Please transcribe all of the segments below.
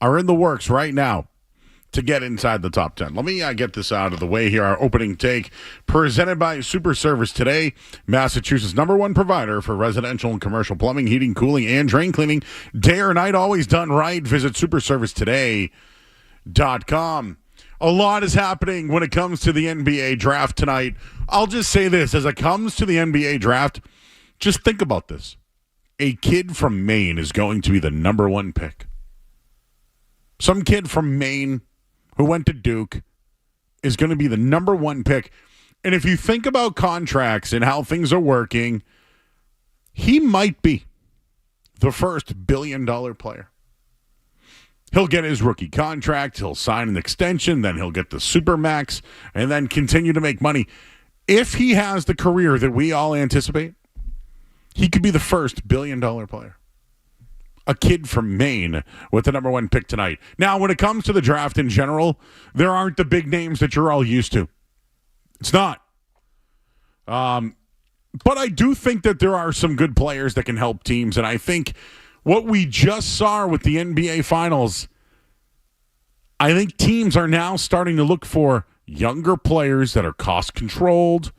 are in the works right now to get inside the top 10. Let me get this out of the way here. Our opening take presented by Super Service Today, Massachusetts' #1 provider for residential and commercial plumbing, heating, cooling, and drain cleaning. Day or night, always done right. Visit superservicetoday.com. A lot is happening when it comes to the NBA draft tonight. I'll just say this. As it comes to the NBA draft, just think about this. A kid from Maine is going to be the #1 pick. Some kid from Maine who went to Duke is going to be the #1 pick. And if you think about contracts and how things are working, he might be the first billion-dollar player. He'll get his rookie contract, he'll sign an extension, then he'll get the Supermax, and then continue to make money. If he has the career that we all anticipate, he could be the first billion-dollar player. A kid from Maine with the #1 pick tonight. Now, when it comes to the draft in general, there aren't the big names that you're all used to. It's not. But I do think that there are some good players that can help teams, and I think what we just saw with the NBA Finals, I think teams are now starting to look for younger players that are cost-controlled,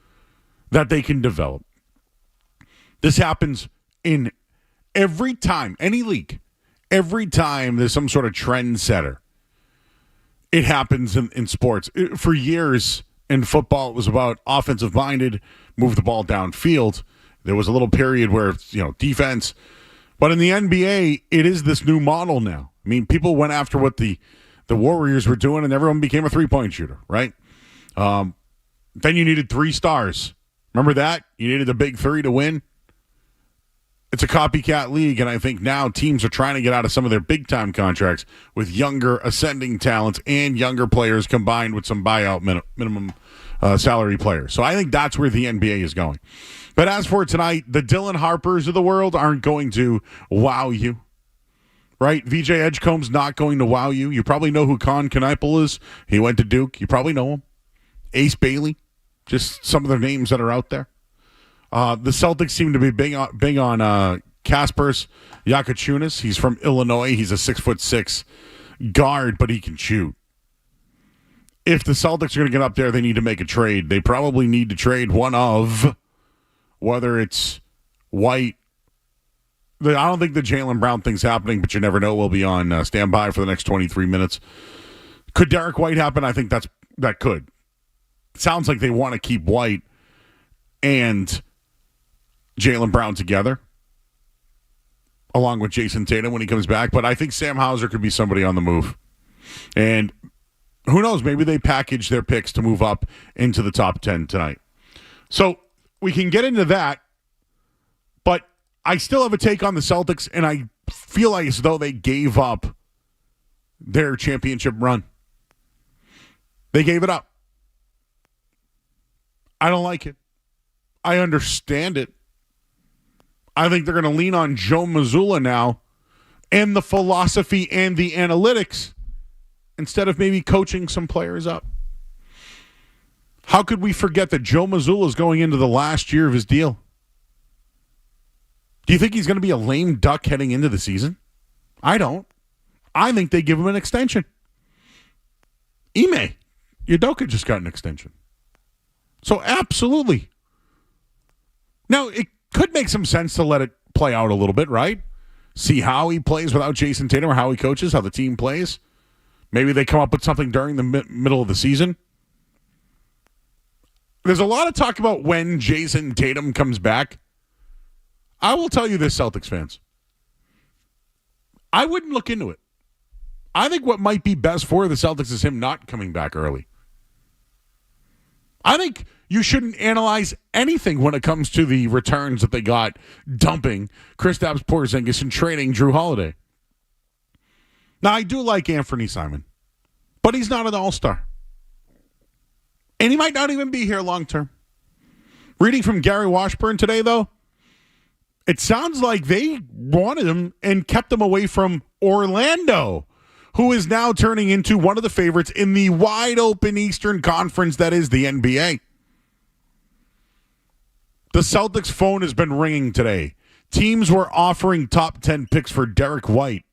that they can develop. This happens in every time, any league, every time there's some sort of trendsetter, it happens in sports. For years in football, it was about offensive-minded, move the ball downfield. There was a little period where, defense. But in the NBA, it is this new model now. I mean, people went after what the Warriors were doing, and everyone became a three-point shooter, right? Then you needed 3 stars. Remember that? You needed the big 3 to win. It's a copycat league, and I think now teams are trying to get out of some of their big-time contracts with younger ascending talents and younger players combined with some buyout minimum salary players. So I think that's where the NBA is going. But as for tonight, the Dylan Harpers of the world aren't going to wow you, right? VJ Edgecombe's not going to wow you. You probably know who Con Kneipel is. He went to Duke. You probably know him. Ace Bailey, just some of the names that are out there. The Celtics seem to be big on Kaspers Yakachunas. He's from Illinois. He's a 6'6" guard, but he can shoot. If the Celtics are going to get up there, they need to make a trade. They probably need to trade one of, whether it's White. I don't think the Jaylen Brown thing's happening, but you never know. We'll be on standby for the next 23 minutes. Could Derek White happen? I think that could. Sounds like they want to keep White and Jaylen Brown together, along with Jason Tatum when he comes back. But I think Sam Hauser could be somebody on the move. And who knows, maybe they package their picks to move up into the top 10 tonight. So we can get into that, but I still have a take on the Celtics, and I feel like as though they gave up their championship run. They gave it up. I don't like it. I understand it. I think they're going to lean on Joe Mazzulla now and the philosophy and the analytics instead of maybe coaching some players up. How could we forget that Joe Mazzulla is going into the last year of his deal? Do you think he's going to be a lame duck heading into the season? I don't. I think they give him an extension. Ime Udoka just got an extension. So absolutely. Now, it could make some sense to let it play out a little bit, right? See how he plays without Jason Tatum, or how he coaches, how the team plays. Maybe they come up with something during the middle of the season. There's a lot of talk about when Jason Tatum comes back. I will tell you this, Celtics fans. I wouldn't look into it. I think what might be best for the Celtics is him not coming back early. I think you shouldn't analyze anything when it comes to the returns that they got dumping Kristaps Porzingis and trading Drew Holiday. Now, I do like Anthony Simon, but he's not an all-star. And he might not even be here long-term. Reading from Gary Washburn today, though, it sounds like they wanted him and kept him away from Orlando, who is now turning into one of the favorites in the wide-open Eastern Conference that is the NBA. The Celtics phone has been ringing today. Teams were offering top 10 picks for Derek White.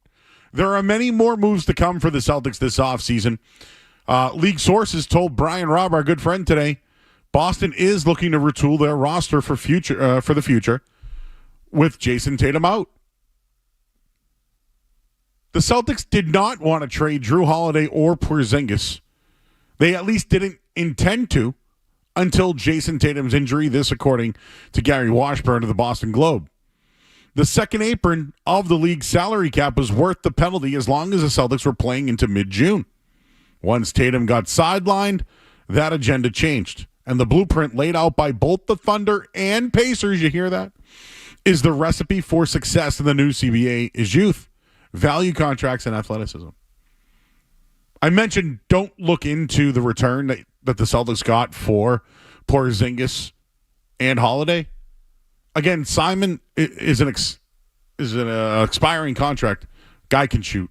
There are many more moves to come for the Celtics this offseason. League sources told Brian Robb, our good friend today, Boston is looking to retool their roster for the future with Jason Tatum out. The Celtics did not want to trade Drew Holiday or Porzingis. They at least didn't intend to until Jason Tatum's injury, this according to Gary Washburn of the Boston Globe. The second apron of the league's salary cap was worth the penalty as long as the Celtics were playing into mid-June. Once Tatum got sidelined, that agenda changed. And the blueprint laid out by both the Thunder and Pacers, you hear that, is the recipe for success in the new CBA is youth, value contracts, and athleticism. I mentioned don't look into the return that the Celtics got for Porzingis and Holiday. Again, Simon is an expiring contract. Guy can shoot.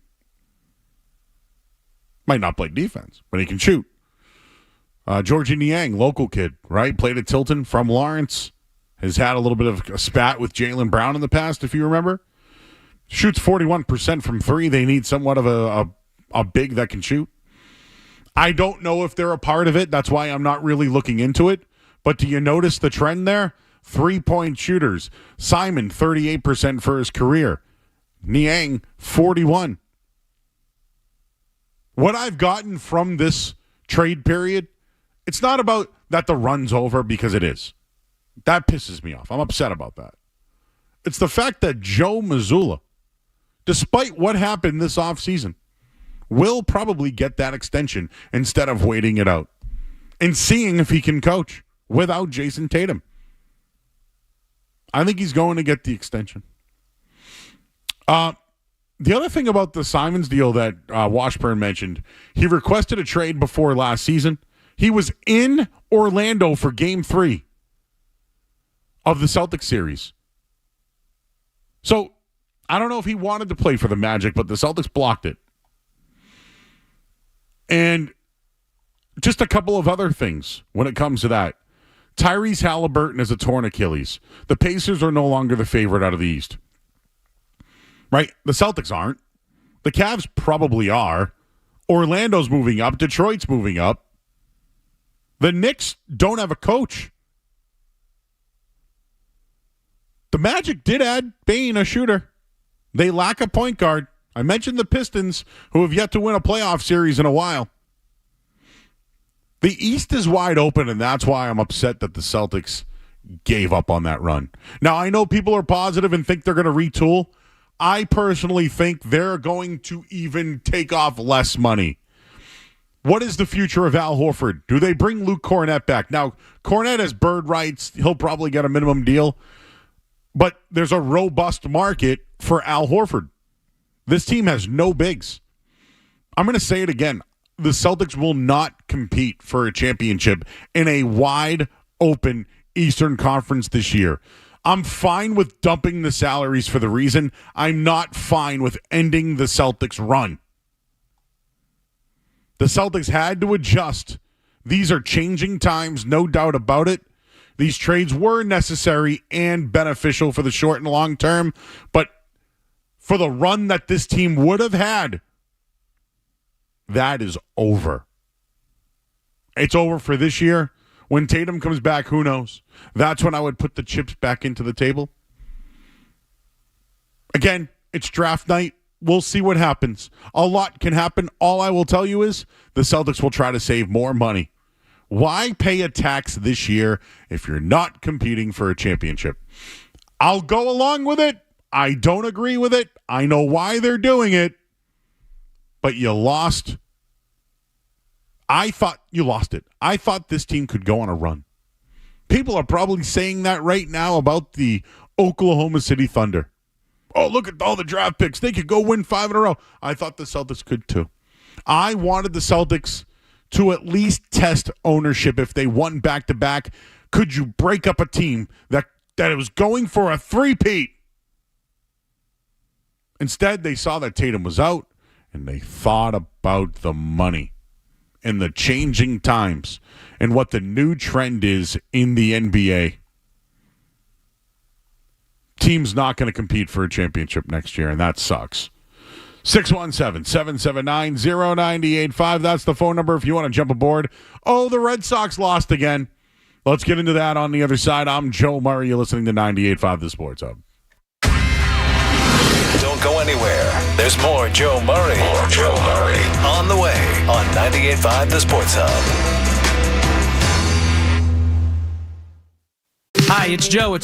Might not play defense, but he can shoot. Georgie Niang, local kid, right? Played at Tilton from Lawrence. Has had a little bit of a spat with Jaylen Brown in the past, if you remember. Shoots 41% from three. They need somewhat of a big that can shoot. I don't know if they're a part of it. That's why I'm not really looking into it. But do you notice the trend there? 3-point shooters. Simon, 38% for his career. Niang, 41%. What I've gotten from this trade period, it's not about that the run's over, because it is. That pisses me off. I'm upset about that. It's the fact that Joe Mazzulla, despite what happened this offseason, will probably get that extension instead of waiting it out and seeing if he can coach without Jason Tatum. I think he's going to get the extension. The other thing about the Simons deal that Washburn mentioned, he requested a trade before last season. He was in Orlando for Game 3 of the Celtics series. So, I don't know if he wanted to play for the Magic, but the Celtics blocked it. And just a couple of other things when it comes to that. Tyrese Halliburton is a torn Achilles. The Pacers are no longer the favorite out of the East. Right? The Celtics aren't. The Cavs probably are. Orlando's moving up. Detroit's moving up. The Knicks don't have a coach. The Magic did add Bane, a shooter. They lack a point guard. I mentioned the Pistons, who have yet to win a playoff series in a while. The East is wide open, and that's why I'm upset that the Celtics gave up on that run. Now, I know people are positive and think they're going to retool. I personally think they're going to even take off less money. What is the future of Al Horford? Do they bring Luke Cornett back? Now, Cornett has bird rights. He'll probably get a minimum deal. But there's a robust market for Al Horford. This team has no bigs. I'm going to say it again. The Celtics will not compete for a championship in a wide open Eastern Conference this year. I'm fine with dumping the salaries for the reason I'm not fine with ending the Celtics run. The Celtics had to adjust. These are changing times, no doubt about it. These trades were necessary and beneficial for the short and long term, but for the run that this team would have had, that is over. It's over for this year. When Tatum comes back, who knows? That's when I would put the chips back into the table. Again, it's draft night. We'll see what happens. A lot can happen. All I will tell you is the Celtics will try to save more money. Why pay a tax this year if you're not competing for a championship? I'll go along with it. I don't agree with it. I know why they're doing it. But you lost. I thought you lost it. I thought this team could go on a run. People are probably saying that right now about the Oklahoma City Thunder. Oh, look at all the draft picks. They could go win 5 in a row. I thought the Celtics could too. I wanted the Celtics to at least test ownership if they won back-to-back. Could you break up a team that it was going for a three-peat? Instead, they saw that Tatum was out, and they thought about the money and the changing times and what the new trend is in the NBA. Team's not going to compete for a championship next year, and that sucks. 617-779-0985. That's the phone number if you want to jump aboard. Oh, the Red Sox lost again. Let's get into that on the other side. I'm Joe Murray. You're listening to 98.5 The Sports Hub. Don't go anywhere. There's more Joe Murray. On the way on 98.5 The Sports Hub. Hi, it's Joe.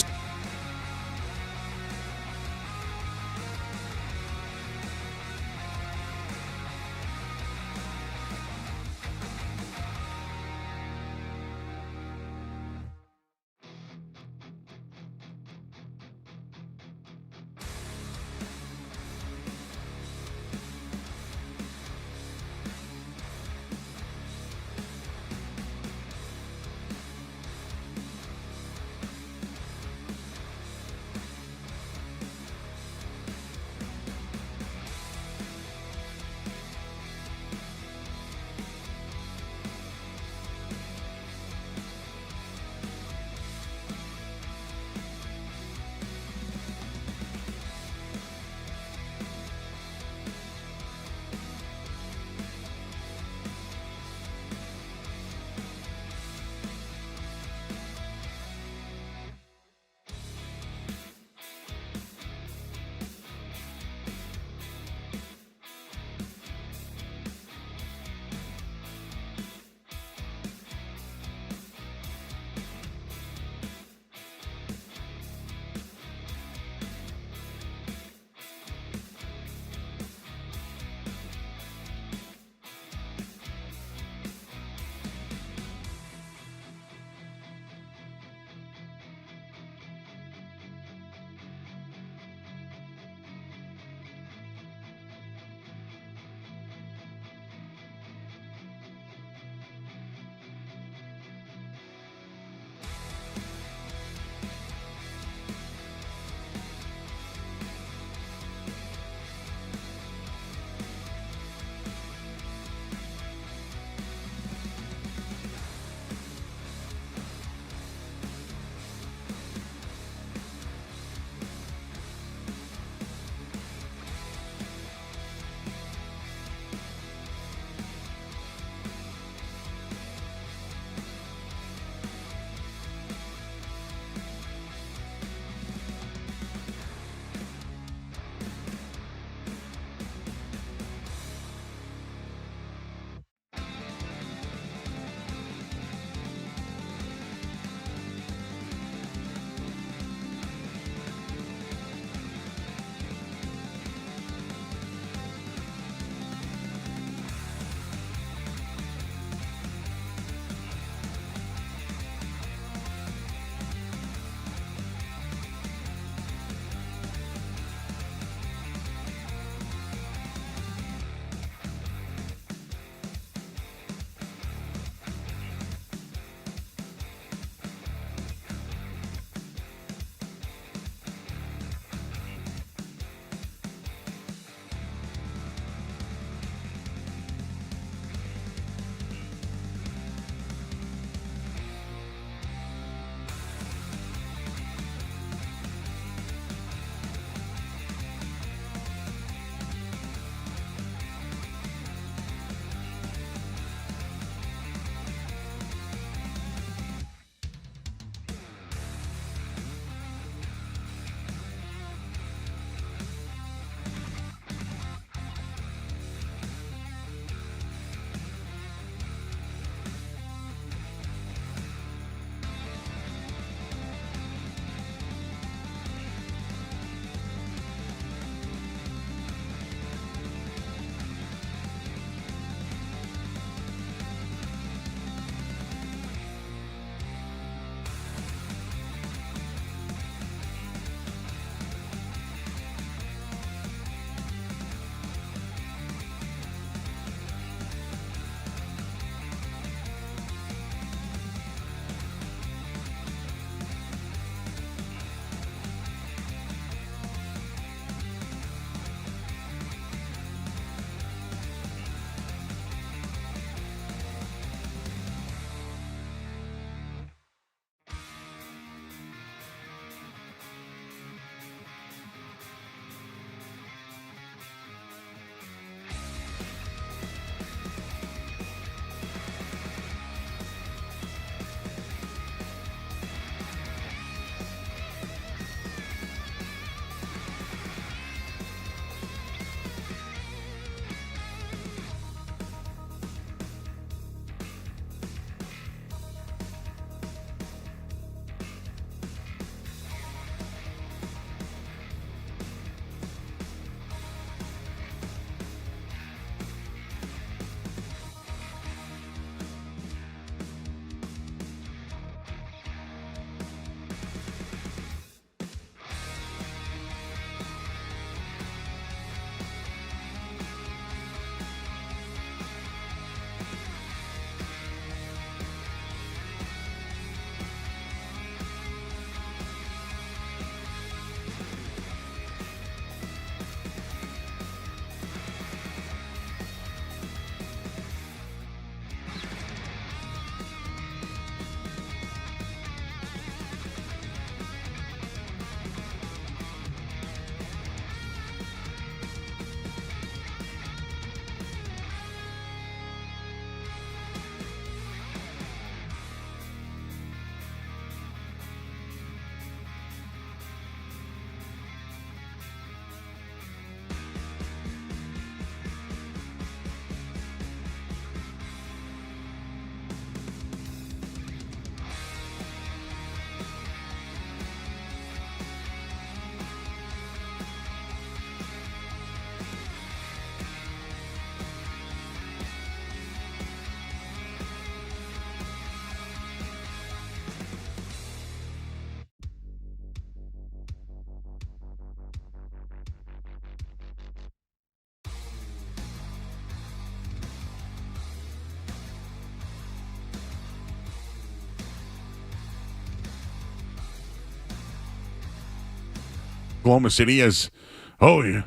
Oklahoma City as, oh, yeah,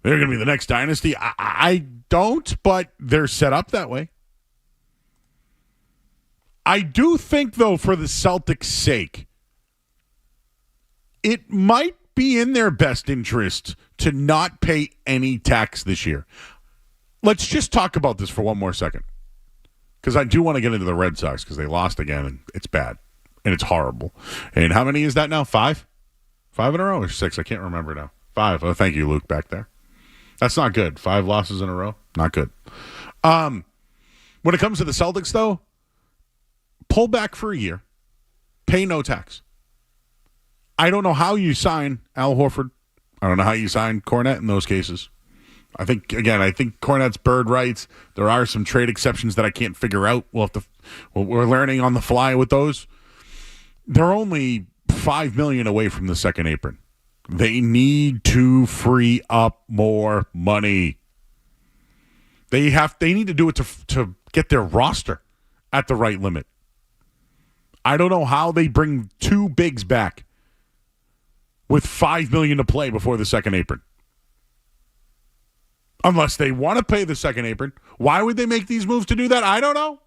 they're going to be the next dynasty. I don't, but they're set up that way. I do think, though, for the Celtics' sake, it might be in their best interest to not pay any tax this year. Let's just talk about this for one more second, because I do want to get into the Red Sox because they lost again, and it's bad, and it's horrible. And how many is that now? 5? 5 in a row or 6? I can't remember now. 5. Oh, thank you, Luke, back there. That's not good. 5 losses in a row? Not good. When it comes to the Celtics, though, pull back for a year. Pay no tax. I don't know how you sign Al Horford. I don't know how you sign Cornette in those cases. I think Cornette's bird rights. There are some trade exceptions that I can't figure out. We're learning on the fly with those. They're only $5 million away from the second apron. They need to free up more money. They need to do it to get their roster at the right limit. I don't know how they bring 2 bigs back with $5 million to play before the second apron. Unless they want to pay the second apron. Why would they make these moves to do that? I don't know.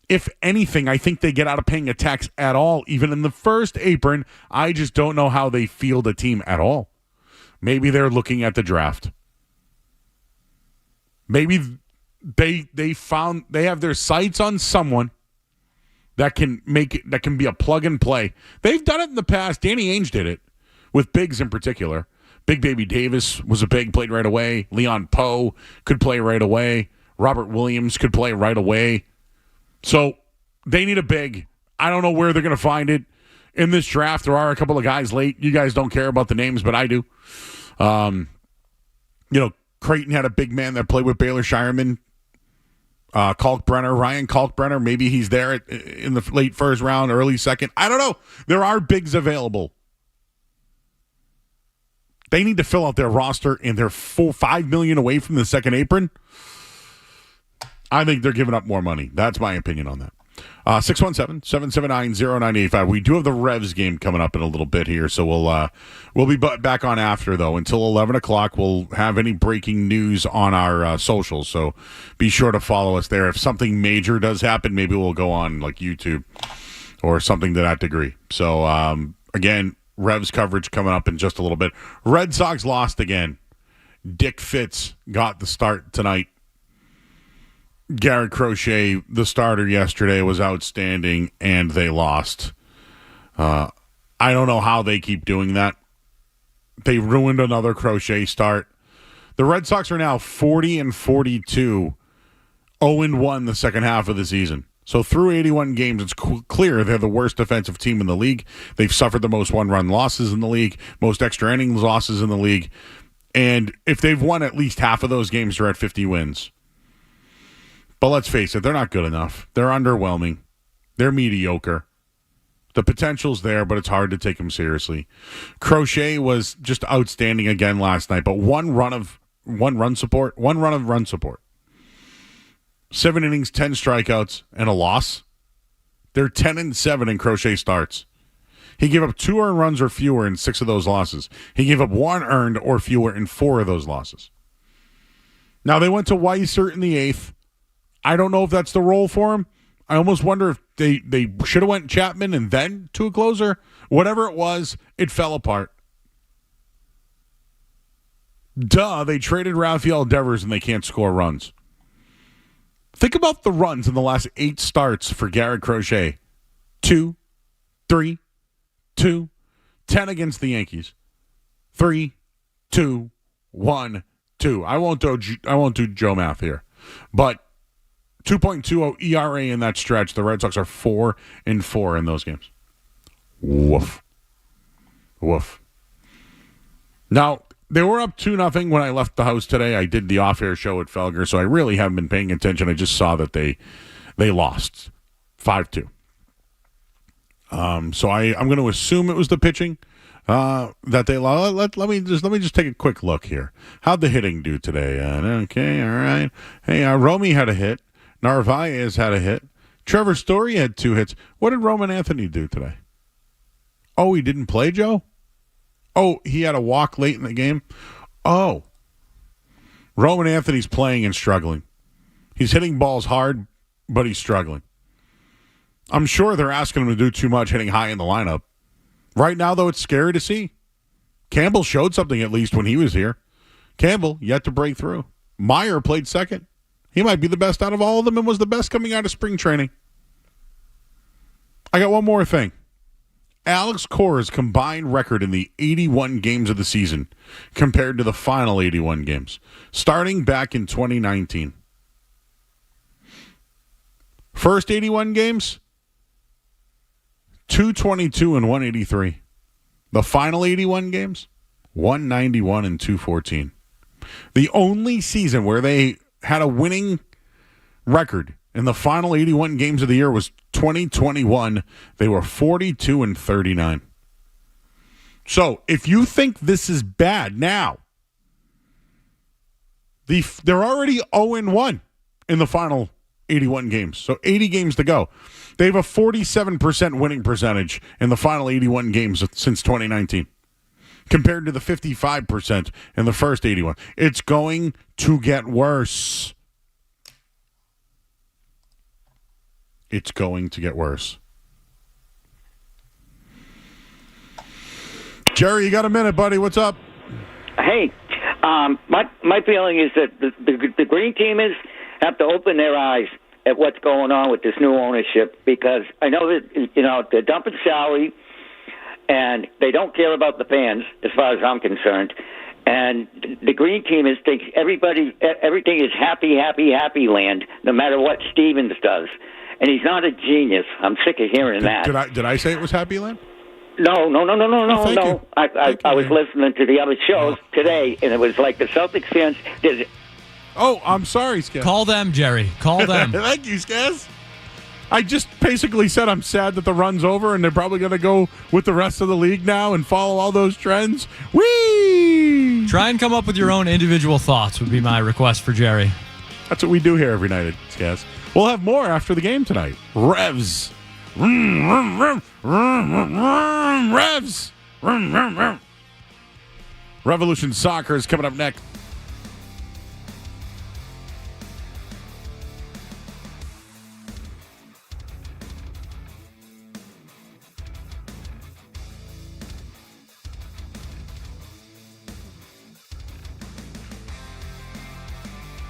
If anything, I think they get out of paying a tax at all, even in the first apron. I just don't know how they field a team at all. Maybe they're looking at the draft. Maybe they have their sights on someone that can be a plug and play. They've done it in the past. Danny Ainge did it with bigs in particular. Big Baby Davis was a big, played right away. Leon Poe could play right away. Robert Williams could play right away. So they need a big. I don't know where they're going to find it in this draft. There are a couple of guys late. You guys don't care about the names, but I do. Creighton had a big man that played with Baylor Shireman. Ryan Kalkbrenner, maybe he's there in the late first round, early second. I don't know. There are bigs available. They need to fill out their roster, and they're $5 million away from the second apron. I think they're giving up more money. That's my opinion on that. 617-779-0985. We do have the Revs game coming up in a little bit here, so we'll be back on after, though. Until 11 o'clock, we'll have any breaking news on our socials, so be sure to follow us there. If something major does happen, maybe we'll go on like YouTube or something to that degree. So, again, Revs coverage coming up in just a little bit. Red Sox lost again. Dick Fitz got the start tonight. Garrett Crochet, the starter yesterday, was outstanding, and they lost. I don't know how they keep doing that. They ruined another Crochet start. The Red Sox are now 40-42, 0-1 the second half of the season. So through 81 games, it's clear they're the worst defensive team in the league. They've suffered the most one-run losses in the league, most extra innings losses in the league. And if they've won at least half of those games, they're at 50 wins. But let's face it, they're not good enough. They're underwhelming. They're mediocre. The potential's there, but it's hard to take them seriously. Crochet was just outstanding again last night, but one run of run support. 7 innings, 10 strikeouts, and a loss. They're 10-7 in Crochet starts. He gave up 2 earned runs or fewer in 6 of those losses. He gave up 1 earned or fewer in 4 of those losses. Now, they went to Weiser in the 8th. I don't know if that's the role for him. I almost wonder if they should have went Chapman and then to a closer. Whatever it was, it fell apart. They traded Rafael Devers and they can't score runs. Think about the runs in the last 8 starts for Garrett Crochet. 2, 3, 2, 10 against the Yankees. 3, 2, 1, 2. I won't do Joe math here. But 2.20 ERA in that stretch. The Red Sox are 4-4 in those games. Woof. Now, they were up 2-0 when I left the house today. I did the off-air show at Felger, so I really haven't been paying attention. I just saw that they lost 5-2. So I'm going to assume it was the pitching that they lost. Let me just take a quick look here. How'd the hitting do today? Okay, all right. Hey, Romy had a hit. Narvaez had a hit. Trevor Story had 2 hits. What did Roman Anthony do today? Oh, he didn't play, Joe? Oh, he had a walk late in the game? Oh. Roman Anthony's playing and struggling. He's hitting balls hard, but he's struggling. I'm sure they're asking him to do too much hitting high in the lineup. Right now, though, it's scary to see. Campbell showed something at least when he was here. Campbell, yet to break through. Meyer played second. He might be the best out of all of them and was the best coming out of spring training. I got one more thing. Alex Cora's combined record in the 81 games of the season compared to the final 81 games, starting back in 2019. First 81 games, 222 and 183. The final 81 games, 191 and 214. The only season where they had a winning record in the final 81 games of the year was 2021. They were 42 and 39. So if you think this is bad now, they're already 0-1 in the final 81 games. So 80 games to go. They have a 47% winning percentage in the final 81 games since 2019 compared to the 55% in the first 81. It's going to get worse. It's going to get worse. Jerry, you got a minute, buddy. What's up? Hey, my feeling is that the green teamers have to open their eyes at what's going on with this new ownership, because I know that they're dumping salary and they don't care about the fans as far as I'm concerned. And the green teamers think everything is happy land, no matter what Stevens does. And he's not a genius. I'm sick of hearing that. Did I say it was happy land? No. Thank you. I was listening to the other shows today, and it was like the Celtics fans did it. Oh, I'm sorry, Skaz. Call them, Jerry. Call them. Thank you, Skaz. I just basically said I'm sad that the run's over and they're probably going to go with the rest of the league now and follow all those trends. Whee! Try and come up with your own individual thoughts would be my request for Jerry. That's what we do here every night at Skaz. We'll have more after the game tonight. Revs. Revs. Revolution Soccer is coming up next.